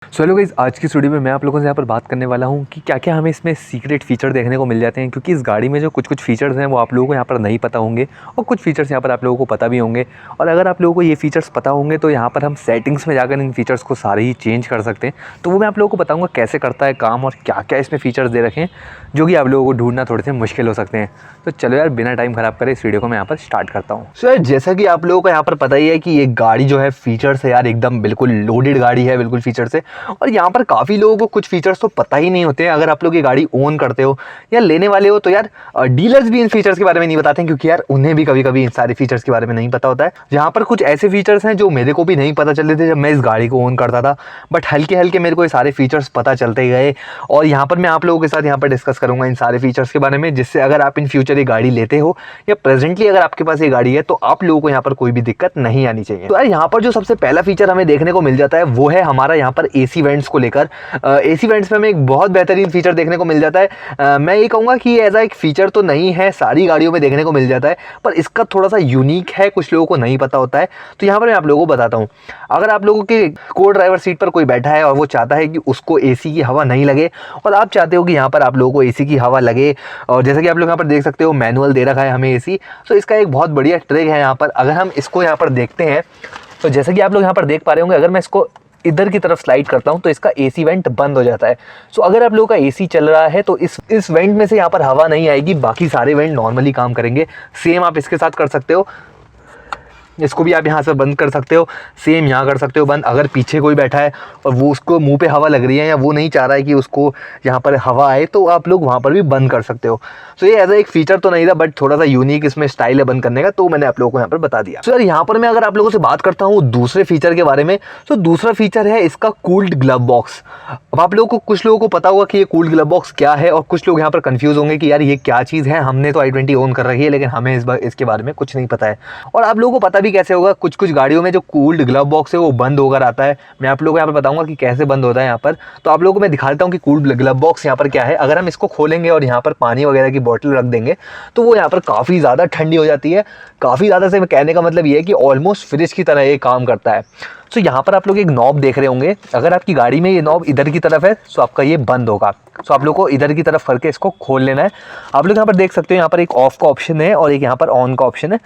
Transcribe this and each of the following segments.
So hello guys, आज की इस वीडियो में मैं आप लोगों से यहाँ पर बात करने वाला हूँ कि क्या क्या हमें इसमें सीक्रेट फीचर देखने को मिल जाते हैं। क्योंकि इस गाड़ी में जो कुछ कुछ फीचर्स हैं वो आप लोगों को यहाँ पर नहीं पता होंगे और कुछ फीचर्स यहाँ पर आप लोगों को पता भी होंगे। और अगर आप लोगों को ये फीचर्स पता होंगे तो यहाँ पर हम सेटिंग्स में जाकर इन फीचर्स को सारे ही चेंज कर सकते हैं। तो वो मैं आप लोगों को बताऊँगा कैसे करता है काम और क्या क्या इसमें फीचर्स दे रखे हैं जो कि आप लोगों को ढूंढना थोड़े से मुश्किल हो सकते हैं। तो चलो यार, बिना टाइम ख़राब करे इस वीडियो को मैं यहाँ पर स्टार्ट करता हूँ। सो यार, जैसा कि आप लोगों को यहाँ पर पता ही है कि ये गाड़ी जो है फीचर से यार एकदम बिल्कुल लोडेड गाड़ी है, बिल्कुल फीचर से। और यहाँ पर काफ़ी लोगों को कुछ फीचर्स तो पता ही नहीं होते हैं। अगर आप लोग ये गाड़ी ओन करते हो या लेने वाले हो तो यार डीलर्स भी इन फीचर्स के बारे में नहीं बताते हैं, क्योंकि यार उन्हें भी कभी कभी इन सारे फीचर्स के बारे में नहीं पता होता है। यहाँ पर कुछ ऐसे फीचर्स हैं जो मेरे को भी नहीं पता चलते थे जब मैं इस गाड़ी को ओन करता था, बट हल्के हल्के मेरे को ये सारे फीचर्स पता चलते गए। और यहाँ पर मैं आप लोगों के साथ यहाँ पर डिस्कस करूंगा इन सारे फीचर्स के बारे में, जिससे अगर आप इन फ्यूचर ये गाड़ी लेते हो या प्रेजेंटली अगर आपके पास ये गाड़ी है तो आप लोगों को यहाँ पर कोई भी दिक्कत नहीं आनी चाहिए। तो यार यहाँ पर जो सबसे पहला फीचर हमें देखने को मिल जाता है वो है हमारा यहाँ पर एसी वेंट्स को लेकर। एसी वेंट्स में हमें एक बहुत बेहतरीन फीचर देखने को मिल जाता है। मैं ये कहूँगा कि एज एक फीचर तो नहीं है, सारी गाड़ियों में देखने को मिल जाता है, पर इसका थोड़ा सा यूनिक है, कुछ लोगों को नहीं पता होता है। तो यहाँ पर मैं आप लोगों को बताता हूँ। अगर आप लोगों के को ड्राइवर सीट पर कोई बैठा है और वो चाहता है कि उसको एसी की हवा नहीं लगे और आप चाहते हो कि यहाँ पर आप लोगों को एसी की हवा लगे, और जैसे कि आप लोग यहाँ पर देख सकते हो मैनुअल दे रखा है हमें एसी। तो इसका एक बहुत बढ़िया ट्रिक है यहाँ पर। अगर हम इसको यहाँ पर देखते हैं तो जैसे कि आप लोग यहाँ पर देख पा रहे होंगे, अगर मैं इसको इधर की तरफ स्लाइड करता हूँ तो इसका एसी वेंट बंद हो जाता है। सो अगर आप लोगों का एसी चल रहा है तो इस वेंट में से यहाँ पर हवा नहीं आएगी, बाकी सारे वेंट नॉर्मली काम करेंगे। सेम आप इसके साथ कर सकते हो, इसको भी आप यहाँ से बंद कर सकते हो, सेम यहाँ कर सकते हो बंद। अगर पीछे कोई बैठा है और वो उसको मुंह पे हवा लग रही है या वो नहीं चाह रहा है कि उसको यहाँ पर हवा आए तो आप लोग वहाँ पर भी बंद कर सकते हो। सो ये एज एक फीचर तो नहीं था, बट थोड़ा सा यूनिक इसमें स्टाइल है बंद करने का, तो मैंने आप लोगों को यहाँ पर बता दिया। सो यार यहाँ पर मैं अगर आप लोगों से बात करता हूँ दूसरे फीचर के बारे में, तो दूसरा फीचर है इसका कूल्ड ग्लव बॉक्स। अब आप लोगों को कुछ लोगों को पता होगा कि ये कूल्ड ग्लव बॉक्स क्या है, और कुछ लोग यहाँ पर कंफ्यूज होंगे कि यार ये क्या चीज़ है। हमने तो i20 ओन कर रखी है लेकिन हमें इसके बारे में कुछ नहीं पता है। और आप लोगों को पता भी कैसे होगा, कुछ कुछ गाड़ियों में जो कूल्ड ग्लव बॉक्स है वो बंद होकर आता है। मैं आप लोगों को यहाँ पर बताऊंगा कि कैसे बंद होता है यहाँ पर। तो आप लोगों को मैं दिखा देता हूँ कि कूल्ड ग्लव बॉक्स यहाँ पर क्या है। अगर हम इसको खोलेंगे और यहाँ पर पानी वगैरह की बोतल रख देंगे तो वो यहाँ पर काफ़ी ज़्यादा ठंडी हो जाती है। काफ़ी ज़्यादा से कहने का मतलब ये है कि ऑलमोस्ट फ्रिज की तरह ये काम करता है। तो यहाँ पर आप लोग एक नॉब देख रहे होंगे, अगर आपकी गाड़ी में ये नॉब इधर की तरफ है तो आपका ये बंद होगा। तो आप लोग को इधर की तरफ करके इसको खोल लेना है। आप लोग यहाँ पर देख सकते हो, यहाँ पर एक ऑफ का ऑप्शन है और एक यहाँ पर ऑन का ऑप्शन है।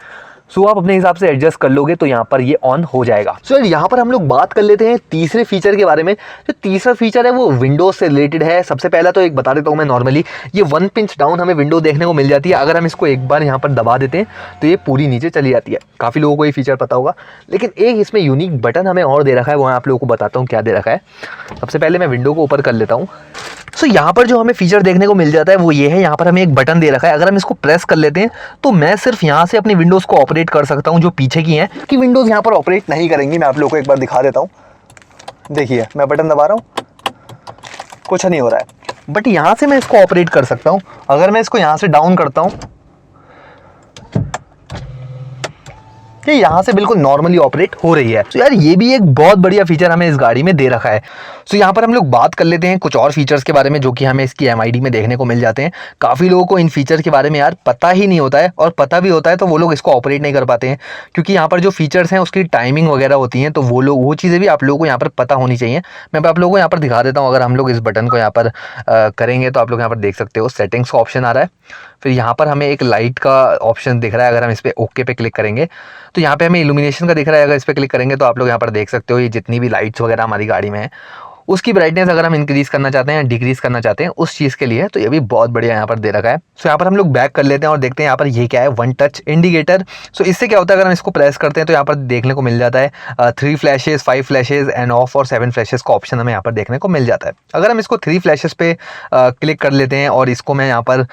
सो आप अपने हिसाब से एडजस्ट कर लोगे तो यहाँ पर ये ऑन हो जाएगा। सो यहाँ पर हम लोग बात कर लेते हैं तीसरे फीचर के बारे में। जो तीसरा फीचर है वो विंडोज से रिलेटेड है। सबसे पहला तो एक बता देता हूँ मैं, नॉर्मली ये 1 पिंच डाउन हमें विंडो देखने को मिल जाती है। अगर हम इसको एक बार यहाँ पर दबा देते हैं तो ये पूरी नीचे चली जाती है। काफ़ी लोगों को ये फीचर पता होगा, लेकिन एक इसमें यूनिक बटन हमें और दे रखा है, वो मैं आप लोगों को बताता हूँ क्या दे रखा है। सबसे पहले मैं विंडो को ऊपर कर लेता हूँ। सो यहाँ पर जो हमें फीचर देखने को मिल जाता है वो ये है, यहाँ पर हमें एक बटन दे रखा है। अगर हम इसको प्रेस कर लेते हैं तो मैं सिर्फ यहाँ से अपनी विंडोज़ को ऑपरेट कर सकता हूँ जो पीछे की हैं, कि विंडोज़ यहाँ पर ऑपरेट नहीं करेंगी। मैं आप लोगों को एक बार दिखा देता हूँ। देखिए मैं बटन दबा रहा हूँ, कुछ नहीं हो रहा है, बट यहाँ से मैं इसको ऑपरेट कर सकता हूँ। अगर मैं इसको यहाँ से डाउन करता हूँ, ये यहाँ से बिल्कुल नॉर्मली ऑपरेट हो रही है। तो यार ये भी एक बहुत बढ़िया फीचर हमें इस गाड़ी में दे रखा है। सो यहाँ पर हम लोग बात कर लेते हैं कुछ और फीचर्स के बारे में जो कि हमें इसकी MID में देखने को मिल जाते हैं। काफ़ी लोगों को इन फीचर के बारे में यार पता ही नहीं होता है, और पता भी होता है तो वो लोग इसको ऑपरेट नहीं कर पाते हैं, क्योंकि यहाँ पर जो फीचर्स हैं उसकी टाइमिंग वगैरह होती हैं, तो वो चीज़ें भी आप लोगों को यहाँ पर पता होनी चाहिए। मैं आप लोगों को यहाँ पर दिखा देता हूँ। अगर हम लोग इस बटन को यहाँ पर करेंगे तो आप लोग यहाँ पर देख सकते हो सेटिंग्स का ऑप्शन आ रहा है। फिर यहाँ पर हमें एक लाइट का ऑप्शन दिख रहा है। अगर हम इस पर ओके पे क्लिक करेंगे तो यहाँ पे हमें इल्यूमिनेशन का दिख रहा है। अगर इस पर क्लिक करेंगे तो आप लोग यहाँ पर देख सकते हो ये जितनी भी लाइट्स वगैरह हमारी गाड़ी में है उसकी ब्राइटनेस अगर हम इंक्रीज़ करना चाहते हैं या डिक्रीज़ करना चाहते हैं उस चीज़ के लिए, तो ये भी बहुत बढ़िया यहाँ पर दे रखा है। सो यहाँ पर हम लोग बैक कर लेते हैं और देखते हैं यहाँ पर ये क्या है, 1 टच इंडिकेटर। सो इससे क्या होता है, अगर हम इसको प्रेस करते हैं तो यहाँ पर देखने को मिल जाता है 3 फ्लैशेस, 5 फ्लैशेस एंड ऑफ और 7 फ्लैशेस का ऑप्शन हमें यहाँ पर देखने को मिल जाता है। अगर हम इसको 3 फ्लैशेस पे क्लिक कर लेते हैं और इसको मैं यहाँ पर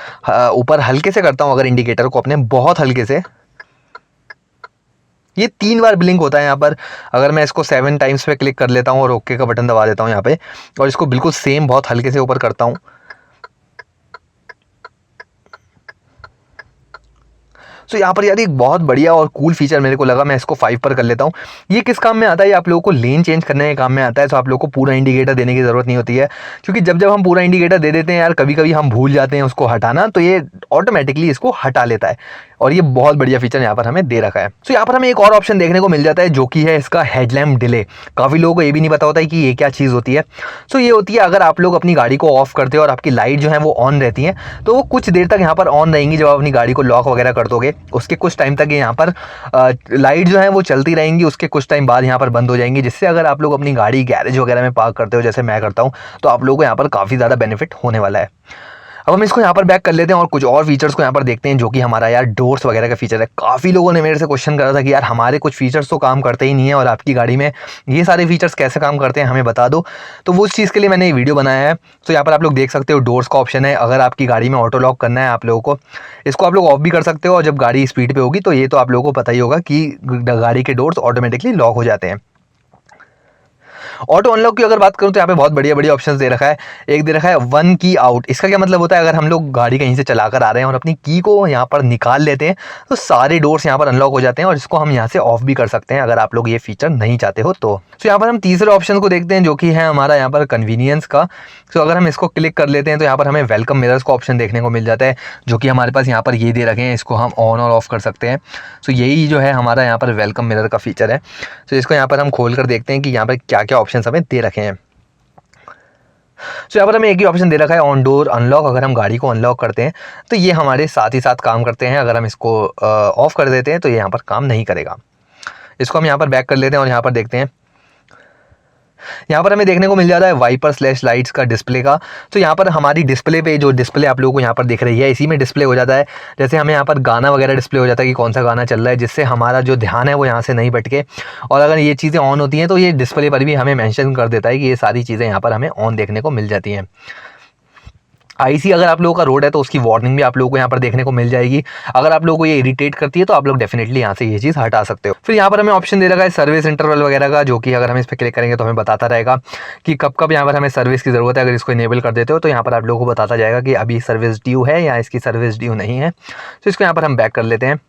ऊपर हल्के से करता हूँ, अगर इंडिकेटर को अपने बहुत हल्के से, ये 3 बार ब्लिंक होता है यहाँ पर। अगर मैं इसको 7 टाइम्स पे क्लिक कर लेता हूँ और ओके का बटन दबा देता हूँ यहाँ पे, और इसको बिल्कुल सेम बहुत हल्के से ऊपर करता हूँ, सो यहाँ पर यार एक बहुत बढ़िया और कूल फीचर मेरे को लगा, मैं इसको 5 पर कर लेता हूँ। ये किस काम में आता है? ये आप लोगों को लेन चेंज करने के काम में आता है। तो आप लोगों को पूरा इंडिकेटर देने की ज़रूरत नहीं होती है, क्योंकि जब हम पूरा इंडिकेटर दे देते हैं यार, कभी कभी हम भूल जाते हैं उसको हटाना, तो ये ऑटोमेटिकली इसको हटा लेता है। और ये बहुत बढ़िया फीचर यहाँ पर हमें दे रखा है। सो यहाँ पर हमें एक और ऑप्शन देखने को मिल जाता है, जो कि है इसका हेडलैम्प डिले। काफ़ी लोगों को ये भी नहीं पता होता है कि ये क्या चीज़ होती है। सो ये होती है, अगर आप लोग अपनी गाड़ी को ऑफ करते हो और आपकी लाइट जो है वो ऑन रहती है, तो वो कुछ देर तक यहाँ पर ऑन रहेंगी। जब आप अपनी गाड़ी को लॉक वगैरह कर दोगे, उसके कुछ टाइम तक ये यहाँ पर लाइट जो है वो चलती रहेंगी, उसके कुछ टाइम बाद यहाँ पर बंद हो जाएंगी। जिससे अगर आप लोग अपनी गाड़ी गैरेज वगैरह में पार्क करते हो, जैसे मैं करता हूँ, तो आप लोगों को यहाँ पर काफ़ी ज़्यादा बेनिफिट होने वाला है। अब हम इसको यहाँ पर बैक कर लेते हैं और कुछ और फीचर्स को यहाँ पर देखते हैं, जो कि हमारा यार डोर्स वगैरह का फीचर है। काफ़ी लोगों ने मेरे से क्वेश्चन करा था कि यार हमारे कुछ फीचर्स तो काम करते ही नहीं है और आपकी गाड़ी में ये सारे फीचर्स कैसे काम करते हैं, हमें बता दो। तो वो उस चीज़ के लिए मैंने ये वीडियो बनाया है। तो यहाँ पर आप लोग देख सकते हो डोर्स का ऑप्शन है। अगर आपकी गाड़ी में ऑटो लॉक करना है आप लोगों को, इसको आप लोग ऑफ भी कर सकते हो। और जब गाड़ी स्पीड पर होगी तो ये तो आप लोगों को पता ही होगा कि गाड़ी के डोर्स ऑटोमेटिकली लॉक हो जाते हैं। ऑटो अनलॉक की अगर बात करूं तो यहाँ पे बहुत बढ़िया बढ़िया ऑप्शंस दे रखा है। एक दे रखा है 1 की आउट। इसका क्या मतलब होता है? अगर हम लोग गाड़ी कहीं से चलाकर आ रहे हैं और अपनी की को यहाँ पर निकाल लेते हैं, तो सारे डोर्स यहाँ पर अनलॉक हो जाते हैं और इसको हम यहाँ से ऑफ भी कर सकते हैं, अगर आप लोग ये फीचर नहीं चाहते हो तो। यहाँ पर हम तीसरे ऑप्शन को देखते हैं, जो कि है हमारा यहाँ पर कन्वीनियंस का। तो अगर हम इसको क्लिक कर लेते हैं तो यहाँ पर हमें वेलकम मिरर्स का ऑप्शन देखने को मिल जाता है, जो कि हमारे पास यहाँ पर ये दे रखे हैं। इसको हम ऑन और ऑफ कर सकते हैं। सो यही जो है हमारा यहाँ पर वेलकम मिरर का फीचर है। तो इसको यहाँ पर हम खोल कर देखते हैं कि यहाँ पर क्या क्या ऑप्शन हमें दे रखे हैं। तो यहाँ पर हमें एक ही ऑप्शन दे रखा है, ऑन डोर अनलॉक। अगर हम गाड़ी को अनलॉक करते हैं तो ये हमारे साथ ही साथ काम करते हैं। अगर हम इसको ऑफ कर देते हैं तो ये यहाँ पर काम नहीं करेगा। इसको हम यहाँ पर बैक कर लेते हैं और यहाँ पर देखते हैं। यहाँ पर हमें देखने को मिल जाता है वाइपर स्लैश लाइट्स का डिस्प्ले का। तो यहाँ पर हमारी डिस्प्ले पे जो डिस्प्ले आप लोगों को यहाँ पर दिख रही है, इसी में डिस्प्ले हो जाता है। जैसे हमें यहाँ पर गाना वगैरह डिस्प्ले हो जाता है कि कौन सा गाना चल रहा है, जिससे हमारा जो ध्यान है वो यहाँ से नहीं भटके। और अगर ये चीज़ें ऑन होती हैं तो ये डिस्प्ले पर भी हमें मेंशन कर देता है कि ये सारी चीज़ें यहाँ पर हमें ऑन देखने को मिल जाती हैं। आईसी अगर आप लोगों का रोड है तो उसकी वार्निंग भी आप लोगों को यहाँ पर देखने को मिल जाएगी। अगर आप लोगों को ये इरिटेट करती है तो आप लोग डेफिनेटली यहाँ से ये चीज़ हटा सकते हो। फिर यहाँ पर हमें ऑप्शन दे रखा है सर्विस इंटरवल वगैरह का, जो कि अगर हम इस पर क्लिक करेंगे तो हमें बताता रहेगा कि कब कब यहाँ पर हमें सर्विस की ज़रूरत है। अगर इसको इनेबल कर देते हो तो यहाँ पर आप लोगों को बताता जाएगा कि अभी सर्विस ड्यू है या इसकी सर्विस ड्यू नहीं है। तो इसको यहाँ पर हम बैक कर लेते हैं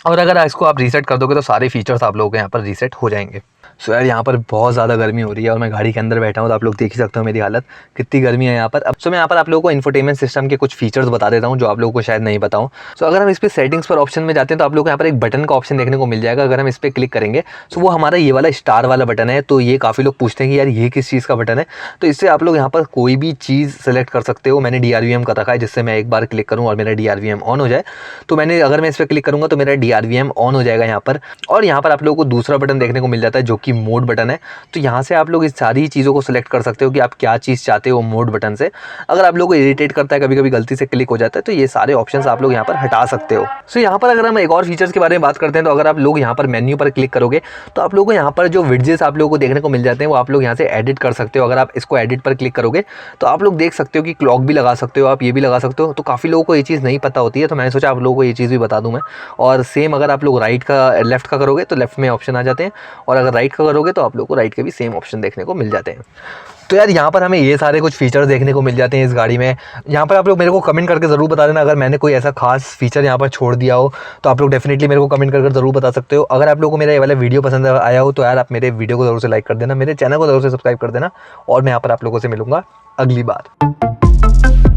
और अगर इसको आप रीसेट कर दोगे तो सारे फीचर्स आप लोगों के यहाँ पर रीसेट हो जाएंगे। सो यार यहाँ पर बहुत ज़्यादा गर्मी हो रही है और मैं गाड़ी के अंदर बैठा हूँ, तो आप लोग देख ही सकते हो मेरी हालत कितनी गर्मी है यहाँ पर। अब मैं यहाँ पर आप लोगों को इन्फोटेनमेंट सिस्टम के कुछ फीचर्स बता देता हूँ जो आप लोगों को शायद नहीं बताऊँ। सो अगर हम इस पर सेटिंग्स पर ऑप्शन में जाते हैं तो आप लोग को यहाँ पर एक बटन का ऑप्शन देखने को मिल जाएगा। अगर हम इस पर क्लिक करेंगे तो वो हमारा ये वाला स्टार वाला बटन है। तो ये काफ़ी लोग पूछते हैं कि यार ये किस चीज़ का बटन है, तो इससे आप लोग यहाँ पर कोई भी चीज़ सेलेक्ट कर सकते हो। मैंने DRVM का रखा है, जिससे मैं एक बार क्लिक करूँ और मेरा DRVM ऑन हो जाए। तो अगर मैं इस पर क्लिक करूँगा तो मेरा DRVM ऑन हो जाएगा यहाँ पर। और यहाँ पर आप लोगों को दूसरा बटन देखने को मिल जाता है, जो कि मोड बटन है। तो यहाँ से आप लोग इस सारी चीज़ों को सिलेक्ट कर सकते हो कि आप क्या चीज़ चाहते हो मोड बटन से। अगर आप लोगों को इरिटेट करता है, कभी कभी गलती से क्लिक हो जाता है, तो ये सारे ऑप्शंस आप लोग यहाँ पर हटा सकते हो। सो यहाँ पर अगर हम एक और फीचर्स के बारे में बात करते हैं, तो अगर आप लोग यहाँ पर मेन्यू पर क्लिक करोगे तो आप लोगों को यहाँ पर जो विडजेट्स आप लोगों को देखने को मिल जाते हैं वो आप लोग यहाँ से एडिट कर सकते हो। अगर आप इसको एडिट पर क्लिक करोगे तो आप लोग देख सकते हो कि क्लॉक भी लगा सकते हो, आप ये भी लगा सकते हो। तो काफ़ी लोगों को ये चीज़ नहीं पता होती है, तो मैंने सोचा आप लोगों को ये चीज़ भी बता दूँ मैं। और सेम अगर आप लोग लेफ्ट का करोगे तो लेफ्ट में ऑप्शन आ जाते हैं, और अगर राइट का करोगे तो आप लोग को राइट के भी सेम ऑप्शन देखने को मिल जाते हैं। तो यार यहाँ पर हमें ये सारे कुछ फीचर्स देखने को मिल जाते हैं इस गाड़ी में। यहाँ पर आप लोग मेरे को कमेंट करके ज़रूर बता देना अगर मैंने कोई ऐसा खास फीचर यहाँ पर छोड़ दिया हो, तो आप लोग डेफिनेटली मेरे को कमेंट करके ज़रूर बता सकते हो। अगर आप लोगों को मेरा ये वाला वीडियो पसंद आया हो तो यार आप मेरे वीडियो को ज़रूर से लाइक कर देना, मेरे चैनल को ज़रूर से सब्सक्राइब कर देना, और मैं यहाँ पर आप लोगों से मिलूंगा अगली बार।